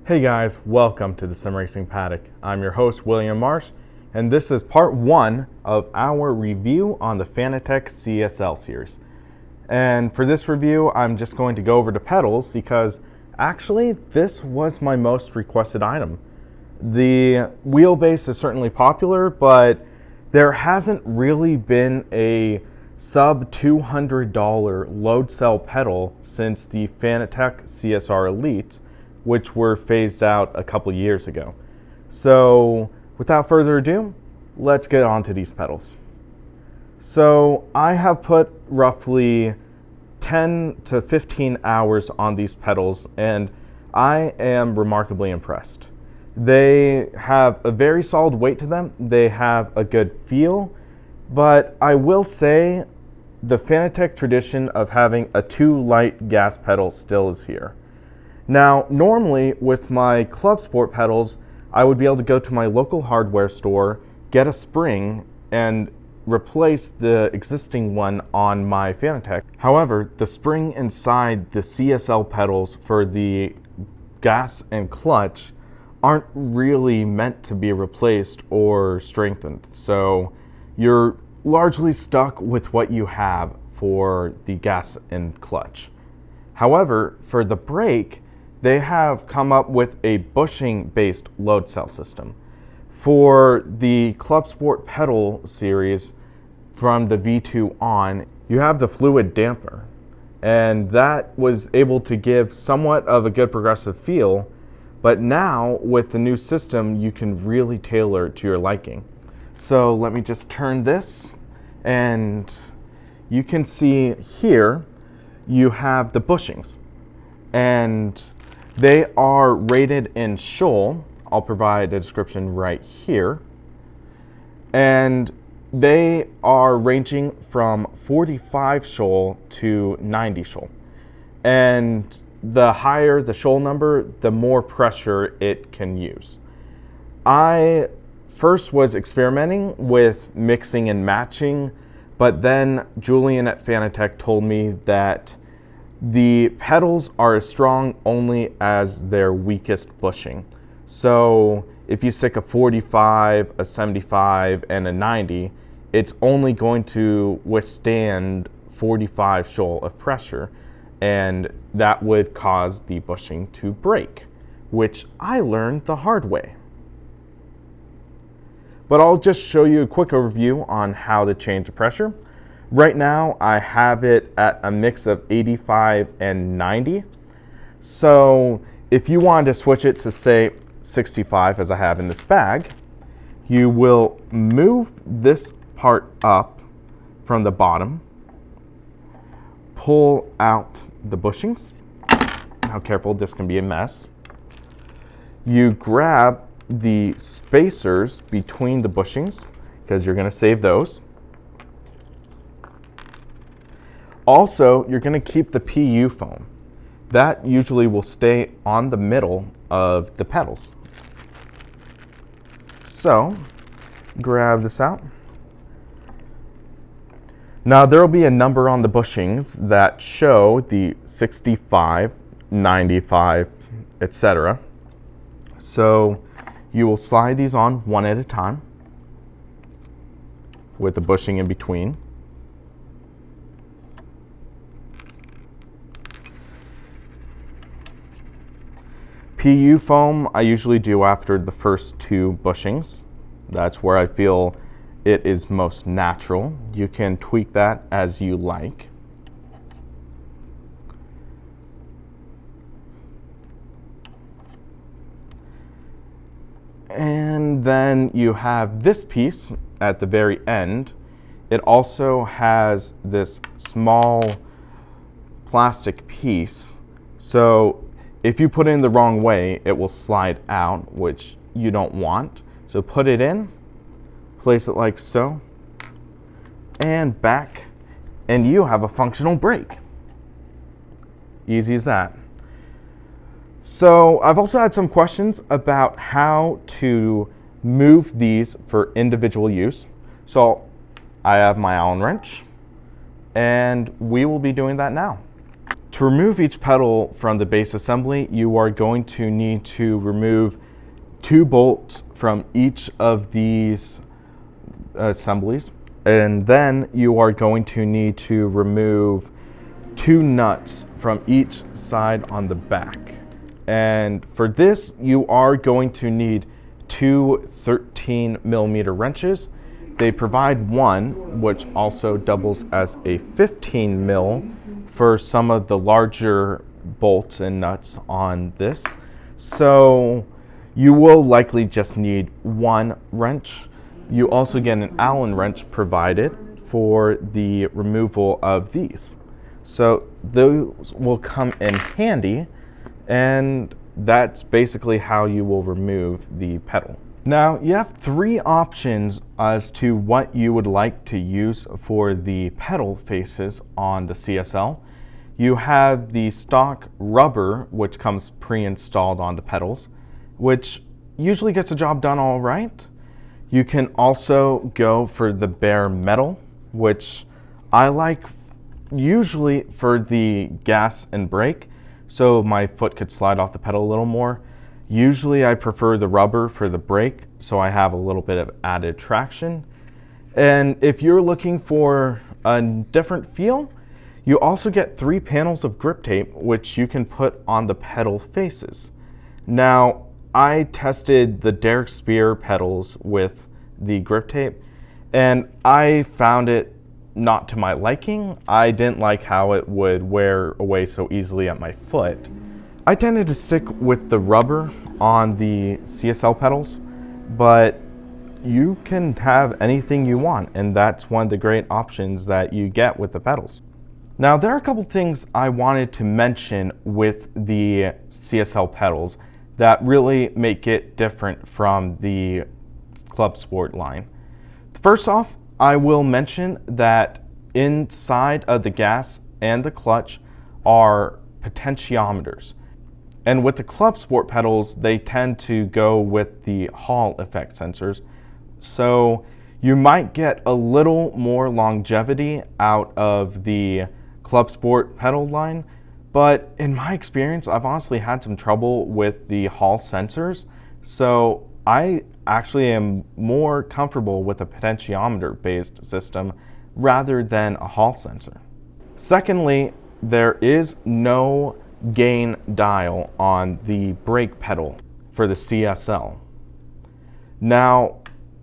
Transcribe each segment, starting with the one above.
Hey guys, welcome to the Sim Racing Paddock. I'm your host, William Marsh, and this is part one of our review on the Fanatec CSL series. And for this review, I'm just going to go over the pedals because actually this was my most requested item. The wheelbase is certainly popular, but there hasn't really been a sub $200 load cell pedal since the Fanatec CSL Elite, which were phased out a couple years ago. So without further ado, let's get on to these pedals. So I have put roughly 10 to 15 hours on these pedals, and I am remarkably impressed. They have a very solid weight to them. They have a good feel, but I will say the Fanatec tradition of having a too light gas pedal still is here. Now, normally with my Clubsport pedals, I would be able to go to my local hardware store, get a spring, and replace the existing one on my Fanatec. However, the spring inside the CSL pedals for the gas and clutch aren't really meant to be replaced or strengthened. So you're largely stuck with what you have for the gas and clutch. However, for the brake, they have come up with a bushing-based load cell system. For the Clubsport pedal series, from the V2 on, you have the fluid damper, and that was able to give somewhat of a good progressive feel, but now with the new system, you can really tailor it to your liking. So let me just turn this, and you can see here, you have the bushings, and they are rated in shoal. I'll provide a description right here. And they are ranging from 45 shoal to 90 shoal. And the higher the shoal number, the more pressure it can use. I first was experimenting with mixing and matching, but then Julian at Fanatec told me that the pedals are as strong only as their weakest bushing. So if you stick a 45, a 75, and a 90, it's only going to withstand 45 shoal of pressure, and that would cause the bushing to break, which I learned the hard way. But I'll just show you a quick overview on how to change the pressure. Right now, I have it at a mix of 85 and 90. So if you wanted to switch it to, say, 65, as I have in this bag, you will move this part up from the bottom, pull out the bushings. Now, careful, this can be a mess. You grab the spacers between the bushings, because you're going to save those. Also, you're going to keep the PU foam. That usually will stay on the middle of the pedals. So, grab this out. Now, there will be a number on the bushings that show the 65, 95, etc. So, you will slide these on one at a time with the bushing in between. PU foam I usually do after the first two bushings. That's where I feel it is most natural. You can tweak that as you like. And then you have this piece at the very end. It also has this small plastic piece. So if you put it in the wrong way, it will slide out, which you don't want. So put it in, place it like so, and back, and you have a functional brake. Easy as that. So I've also had some questions about how to move these for individual use. So I have my Allen wrench, and we will be doing that now. To remove each pedal from the base assembly, you are going to need to remove 2 bolts from each of these assemblies, and then you are going to need to remove 2 nuts from each side on the back. And for this, you are going to need 2 13mm wrenches. They provide one, which also doubles as a 15mm for some of the larger bolts and nuts on this. So you will likely just need 1 wrench. You also get an Allen wrench provided for the removal of these. So those will come in handy, and that's basically how you will remove the pedal. Now, you have 3 options as to what you would like to use for the pedal faces on the CSL. You have the stock rubber, which comes pre-installed on the pedals, which usually gets the job done all right. You can also go for the bare metal, which I like usually for the gas and brake, so my foot could slide off the pedal a little more. Usually I prefer the rubber for the brake, so I have a little bit of added traction. And if you're looking for a different feel, you also get 3 panels of grip tape, which you can put on the pedal faces. Now, I tested the Derek Spear pedals with the grip tape, and I found it not to my liking. I didn't like how it would wear away so easily at my foot. I tended to stick with the rubber on the CSL pedals, but you can have anything you want, and that's one of the great options that you get with the pedals. Now, there are a couple things I wanted to mention with the CSL pedals that really make it different from the Clubsport line. First off, I will mention that inside of the gas and the clutch are potentiometers. And with the Clubsport pedals, they tend to go with the Hall effect sensors. So you might get a little more longevity out of the Clubsport pedal line. But in my experience, I've honestly had some trouble with the Hall sensors. So I actually am more comfortable with a potentiometer-based system rather than a Hall sensor. Secondly, there is no gain dial on the brake pedal for the CSL. Now,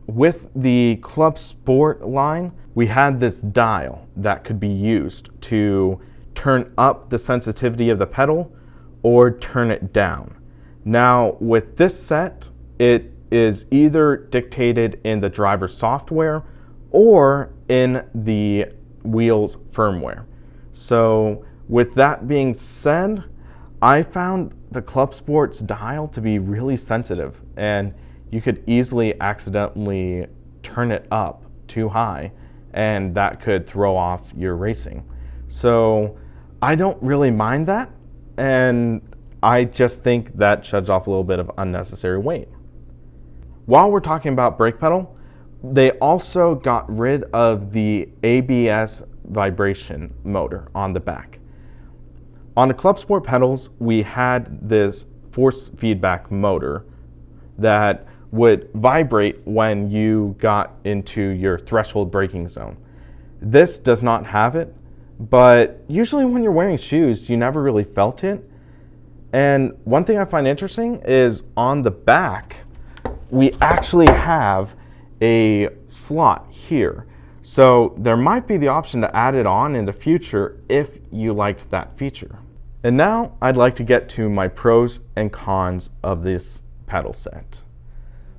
with the Clubsport line, we had this dial that could be used to turn up the sensitivity of the pedal or turn it down. Now, with this set, it is either dictated in the driver software or in the wheel's firmware. So with that being said, I found the Clubsport's dial to be really sensitive, and you could easily accidentally turn it up too high, and that could throw off your racing. So I don't really mind that, and I just think that sheds off a little bit of unnecessary weight. While we're talking about brake pedal, they also got rid of the ABS vibration motor on the back. On the Clubsport pedals, we had this force feedback motor that would vibrate when you got into your threshold braking zone. This does not have it, but usually when you're wearing shoes, you never really felt it. And one thing I find interesting is on the back, we actually have a slot here. So there might be the option to add it on in the future if you liked that feature. And now I'd like to get to my pros and cons of this pedal set.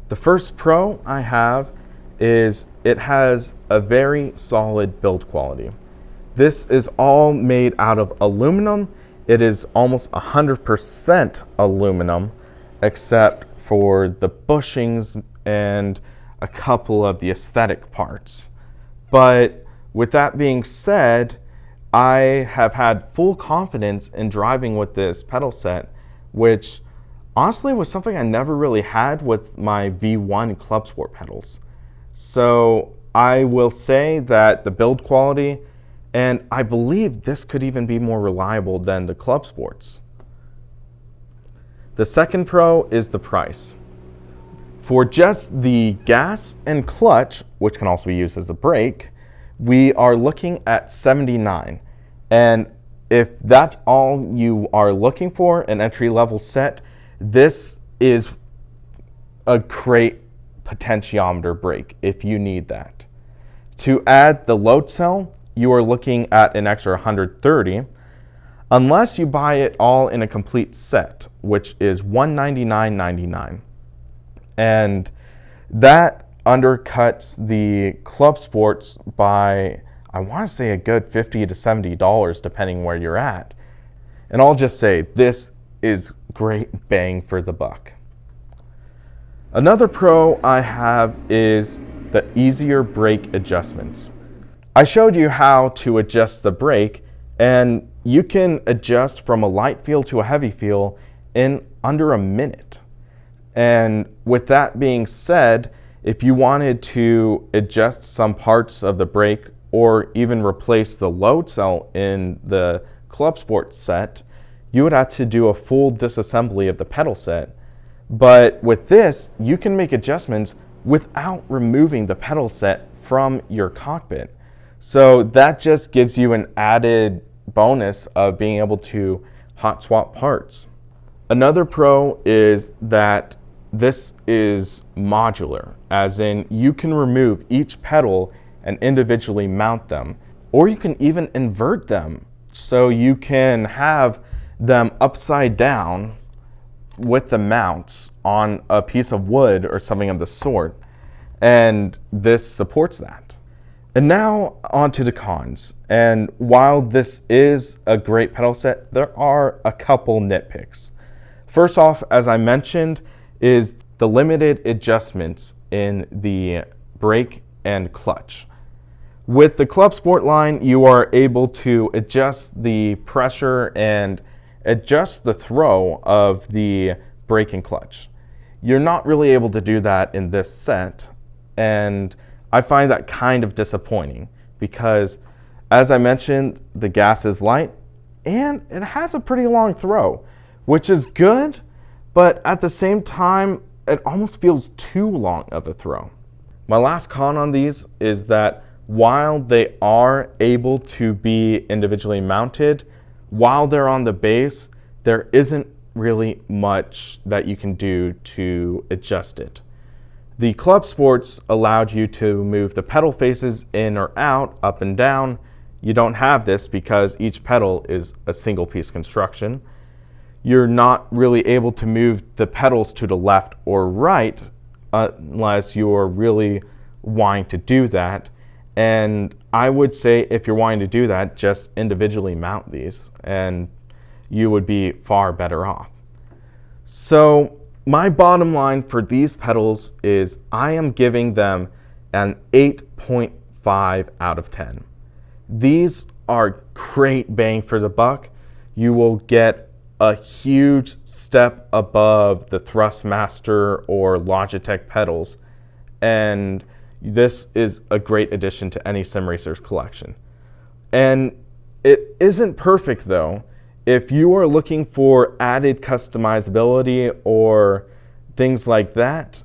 The first pro I have is it has a very solid build quality. This is all made out of aluminum. It is almost 100% aluminum, except for the bushings and a couple of the aesthetic parts. But with that being said, I have had full confidence in driving with this pedal set, which honestly was something I never really had with my V1 Clubsport pedals. So I will say that the build quality and I believe this could even be more reliable than the Clubsports. The second pro is the price. For just the gas and clutch, which can also be used as a brake, we are looking at $79. And if that's all you are looking for, an entry-level set, this is a great potentiometer brake if you need that. To add the load cell, you are looking at an extra $130, unless you buy it all in a complete set, which is $199.99. And that undercuts the Clubsports by, I want to say, a good $50 to $70, depending where you're at. And I'll just say, this is great bang for the buck. Another pro I have is the easier brake adjustments. I showed you how to adjust the brake, and you can adjust from a light feel to a heavy feel in under a minute. And with that being said, if you wanted to adjust some parts of the brake or even replace the load cell in the Clubsport set, you would have to do a full disassembly of the pedal set. But with this, you can make adjustments without removing the pedal set from your cockpit. So that just gives you an added bonus of being able to hot swap parts. Another pro is that this is modular, as in you can remove each pedal and individually mount them, or you can even invert them so you can have them upside down with the mounts on a piece of wood or something of the sort, and this supports that. And now on to the cons. And while this is a great pedal set, there are a couple nitpicks. First off, as I mentioned, is the limited adjustments in the brake and clutch. With the Clubsport line, you are able to adjust the pressure and adjust the throw of the brake and clutch. You're not really able to do that in this set, and I find that kind of disappointing because, as I mentioned, the gas is light and it has a pretty long throw, which is good, but at the same time, it almost feels too long of a throw. My last con on these is that while they are able to be individually mounted, while they're on the base, there isn't really much that you can do to adjust it. The Clubsports allowed you to move the pedal faces in or out, up and down. You don't have this because each pedal is a single piece construction. You're not really able to move the pedals to the left or right unless you're really wanting to do that. And I would say if you're wanting to do that, just individually mount these and you would be far better off. So my bottom line for these pedals is I am giving them an 8.5 out of 10. These are great bang for the buck. You will get a huge step above the Thrustmaster or Logitech pedals, and this is a great addition to any sim racer's collection. And it isn't perfect though. If you are looking for added customizability or things like that,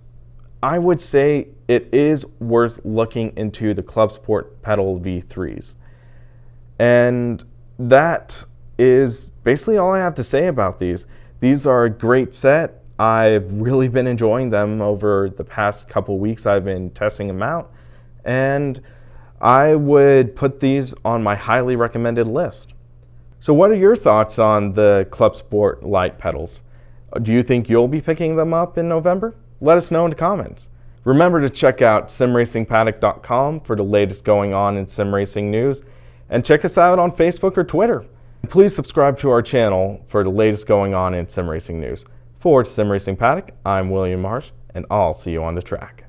I would say it is worth looking into the Clubsport pedal V3s. And that is basically all I have to say about these. These are a great set. I've really been enjoying them over the past couple weeks. I've been testing them out, and I would put these on my highly recommended list. So what are your thoughts on the Clubsport Light pedals? Do you think you'll be picking them up in November? Let us know in the comments. Remember to check out simracingpaddock.com for the latest going on in sim racing news, and check us out on Facebook or Twitter. Please subscribe to our channel for the latest going on in sim racing news. For Sim Racing Paddock, I'm William Marsh, and I'll see you on the track.